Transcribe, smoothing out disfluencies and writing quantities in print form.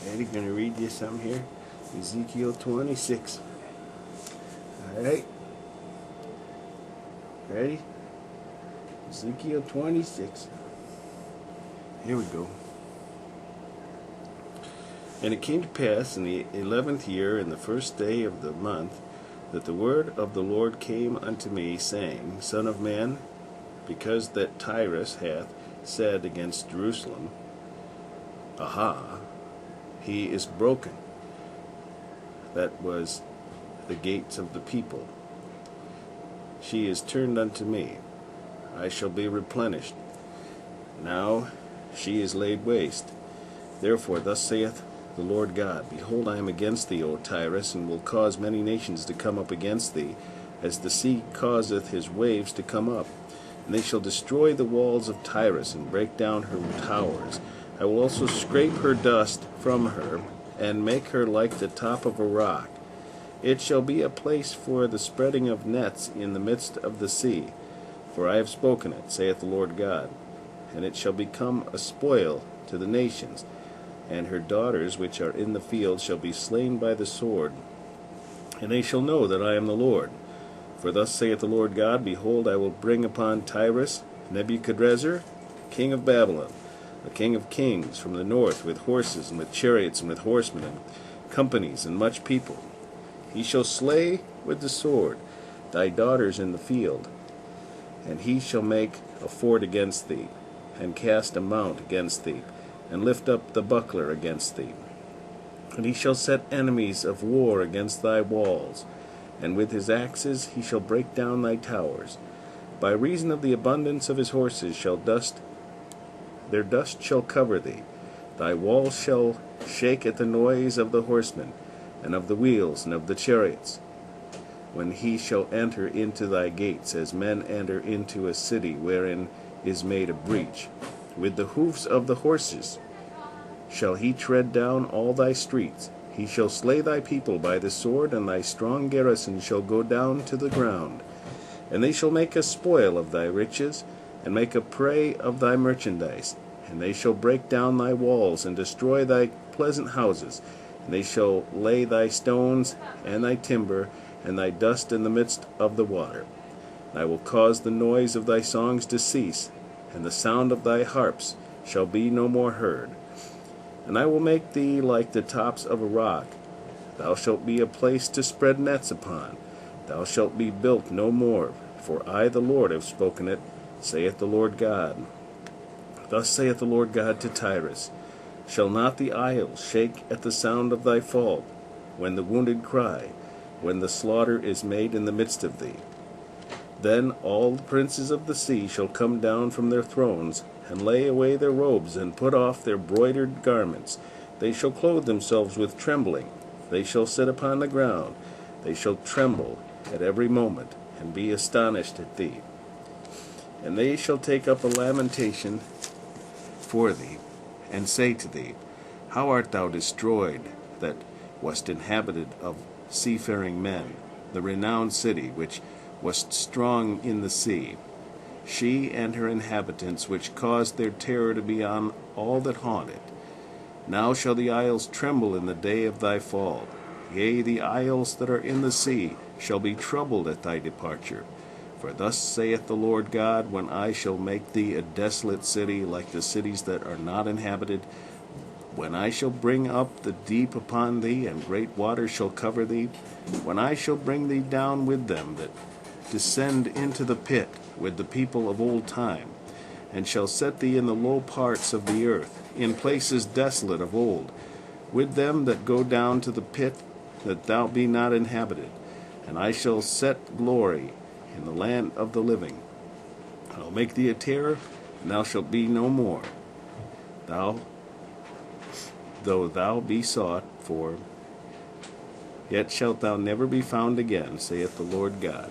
Ready? Going to read you some here. Ezekiel 26. Alright. Ready? Ezekiel 26. Here we go. And it came to pass in the 11th year, in the first day of the month, that the word of the Lord came unto me, saying, Son of man, because that Tyrus hath said against Jerusalem, Aha, he is broken. That was the gates of the people. She is turned unto me. I shall be replenished. Now she is laid waste. Therefore thus saith the Lord God, Behold, I am against thee, O Tyrus, and will cause many nations to come up against thee, as the sea causeth his waves to come up. And they shall destroy the walls of Tyrus, and break down her towers. I will also scrape her dust from her, and make her like the top of a rock. It shall be a place for the spreading of nets in the midst of the sea. For I have spoken it, saith the Lord God. And it shall become a spoil to the nations, and her daughters which are in the field shall be slain by the sword. And they shall know that I am the Lord. For thus saith the Lord God, Behold, I will bring upon Tyrus Nebuchadrezzar, king of Babylon, the king of kings, from the north, with horses, and with chariots, and with horsemen, and companies, and much people. He shall slay with the sword thy daughters in the field, and he shall make a fort against thee, and cast a mount against thee, and lift up the buckler against thee. And he shall set enemies of war against thy walls, and with his axes he shall break down thy towers. By reason of the abundance of his horses their dust shall cover thee. Thy walls shall shake at the noise of the horsemen, and of the wheels, and of the chariots, when he shall enter into thy gates, as men enter into a city wherein is made a breach. With the hoofs of the horses shall he tread down all thy streets. He shall slay thy people by the sword, and thy strong garrison shall go down to the ground. And they shall make a spoil of thy riches, and make a prey of thy merchandise. And they shall break down thy walls, and destroy thy pleasant houses. And they shall lay thy stones, and thy timber, and thy dust in the midst of the water. And I will cause the noise of thy songs to cease, and the sound of thy harps shall be no more heard. And I will make thee like the tops of a rock. Thou shalt be a place to spread nets upon. Thou shalt be built no more, for I the Lord have spoken it, saith the Lord God. Thus saith the Lord God to Tyrus, Shall not the isles shake at the sound of thy fall, when the wounded cry, when the slaughter is made in the midst of thee? Then all the princes of the sea shall come down from their thrones, and lay away their robes, and put off their broidered garments. They shall clothe themselves with trembling. They shall sit upon the ground. They shall tremble at every moment, and be astonished at thee. And they shall take up a lamentation for thee, and say to thee, How art thou destroyed, that wast inhabited of seafaring men, the renowned city, which wast strong in the sea, she and her inhabitants, which caused their terror to be on all that haunt it. Now shall the isles tremble in the day of thy fall. Yea, the isles that are in the sea shall be troubled at thy departure. For thus saith the Lord God, When I shall make thee a desolate city, like the cities that are not inhabited, when I shall bring up the deep upon thee, and great waters shall cover thee, when I shall bring thee down with them that descend into the pit, with the people of old time, and shall set thee in the low parts of the earth, in places desolate of old, with them that go down to the pit, that thou be not inhabited. And I shall set glory in the land of the living. I'll make thee a terror, and thou shalt be no more. Though thou be sought for, yet shalt thou never be found again, saith the Lord God.